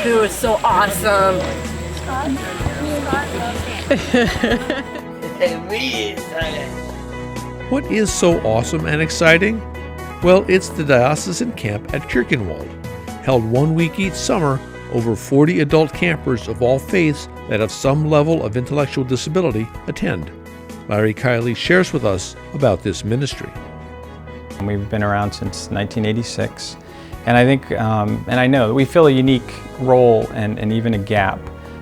It was so awesome. What is so awesome and exciting? Well, it's the Diocesan Camp at Kirchenwald. Held 1 week each summer, over 40 adult campers of all faiths that have some level of intellectual disability attend. Larry Kiley shares with us about this ministry. We've been around since 1986, and I think, and I know that we fill a unique role and even a gap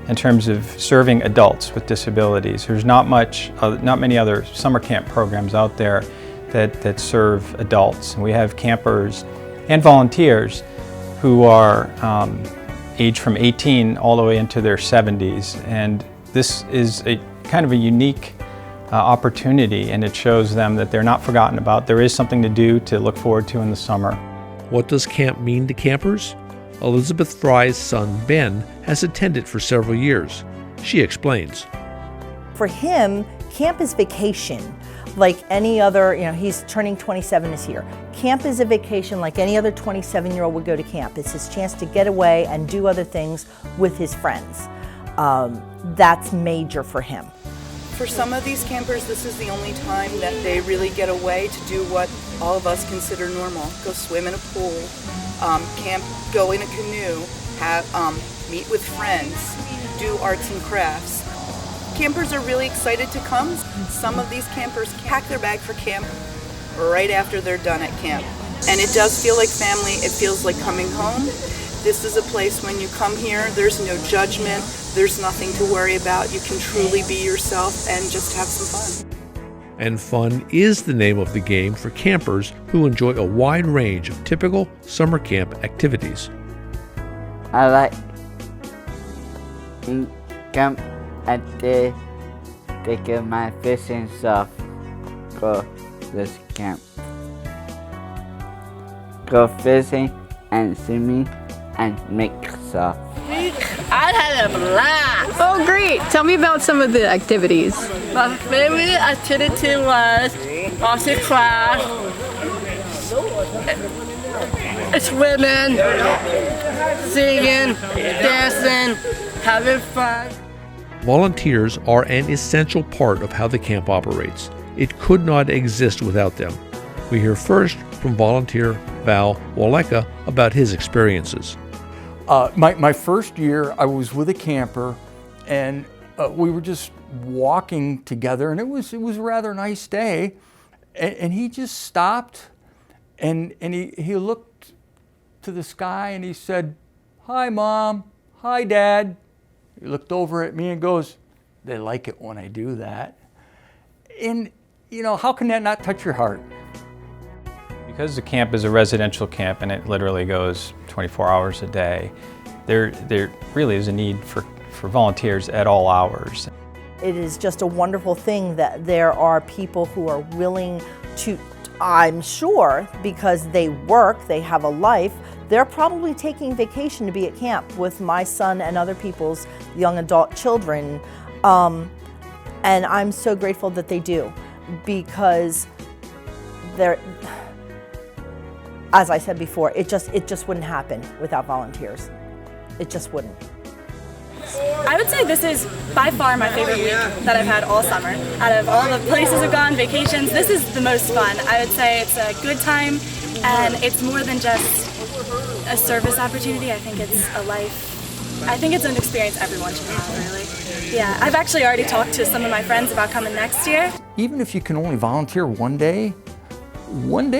in terms of serving adults with disabilities. There's not many other summer camp programs out there that serve adults. And we have campers and volunteers who are aged from 18 all the way into their 70s, and this is a kind of a unique opportunity, and it shows them that they're not forgotten about. There is something to do, to look forward to in the summer. What does camp mean to campers? Elizabeth Fry's son, Ben, has attended for several years. She explains. For him, camp is vacation. Like any other, he's turning 27 this year. Camp is a vacation like any other 27-year-old would go to camp. It's his chance to get away and do other things with his friends. That's major for him. For some of these campers, this is the only time that they really get away to do what all of us consider normal. Go swim in a pool, camp, go in a canoe, meet with friends, do arts and crafts. Campers are really excited to come. Some of these campers pack their bag for camp right after they're done at camp. And it does feel like family. It feels like coming home. This is a place when you come here, there's no judgment, there's nothing to worry about. You can truly be yourself and just have some fun. And fun is the name of the game for campers who enjoy a wide range of typical summer camp activities. I like camp at the take my fishing stuff. Go this camp. Go fishing and swimming and make stuff. I had a blast. Oh, great. Tell me about some of the activities. My favorite activity was arts and crafts, swimming, singing, dancing, having fun. Volunteers are an essential part of how the camp operates. It could not exist without them. We hear first from volunteer Val Waleka about his experiences. My first year, I was with a camper, and we were just walking together, and it was a rather nice day, and he just stopped, and he looked to the sky, and he said, "Hi, Mom. Hi, Dad." He looked over at me and goes, "They like it when I do that." And, how can that not touch your heart? Because the camp is a residential camp and it literally goes 24 hours a day, there really is a need for volunteers at all hours. It is just a wonderful thing that there are people who are willing to, I'm sure, because they work, they have a life, they're probably taking vacation to be at camp with my son and other people's young adult children. And I'm so grateful that they do, because they're, as I said before, it just wouldn't happen without volunteers. It just wouldn't. I would say this is by far my favorite week that I've had all summer. Out of all the places I've gone, vacations, this is the most fun. I would say it's a good time, and it's more than just a service opportunity. I think it's a life. I think it's an experience everyone should have, really. Yeah, I've actually already talked to some of my friends about coming next year. Even if you can only volunteer one day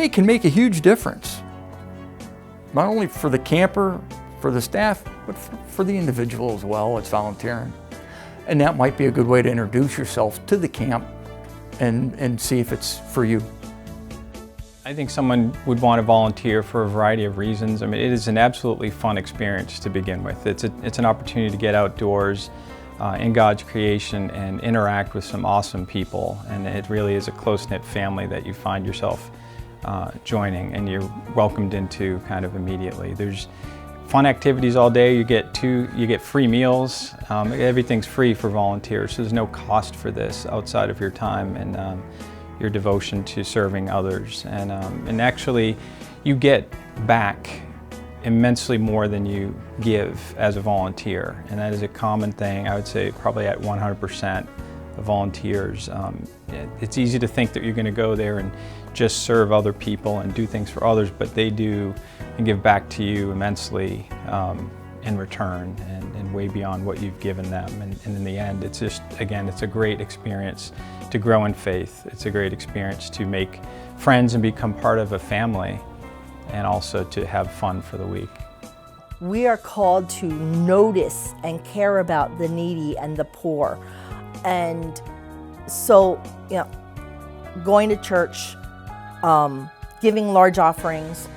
can make a huge difference. Not only for the camper, for the staff, but for the individual as well that's volunteering. And that might be a good way to introduce yourself to the camp and see if it's for you. I think someone would want to volunteer for a variety of reasons. I mean, it is an absolutely fun experience to begin with. It's an opportunity to get outdoors in God's creation and interact with some awesome people. And it really is a close-knit family that you find yourself joining, and you're welcomed into kind of immediately. There's fun activities all day. You get free meals. Everything's free for volunteers, so there's no cost for this outside of your time and your devotion to serving others. And actually, you get back immensely more than you give as a volunteer, and that is a common thing. I would say probably at 100% of volunteers. It's easy to think that you're going to go there and just serve other people and do things for others, but they do and give back to you immensely in return, and way beyond what you've given them. And in the end, it's just, again, it's a great experience to grow in faith. It's a great experience to make friends and become part of a family, and also to have fun for the week. We are called to notice and care about the needy and the poor. And so, you know, going to church, giving large offerings,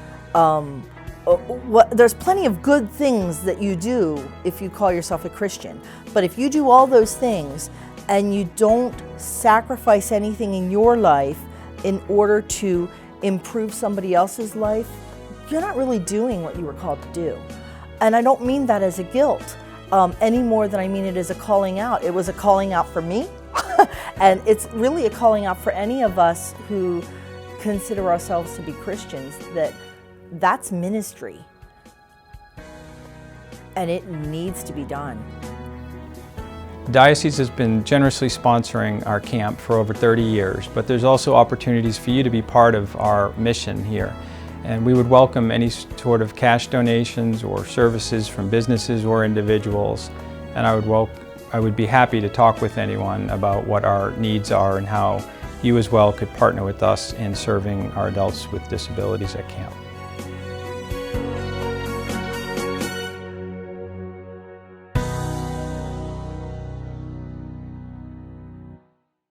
there's plenty of good things that you do if you call yourself a Christian. But if you do all those things and you don't sacrifice anything in your life in order to improve somebody else's life, you're not really doing what you were called to do. And I don't mean that as a guilt any more than I mean it as a calling out. It was a calling out for me, and it's really a calling out for any of us who consider ourselves to be Christians, that's ministry, and it needs to be done. The Diocese has been generously sponsoring our camp for over 30 years, but there's also opportunities for you to be part of our mission here. And we would welcome any sort of cash donations or services from businesses or individuals. And I would be happy to talk with anyone about what our needs are and how you as well could partner with us in serving our adults with disabilities at camp.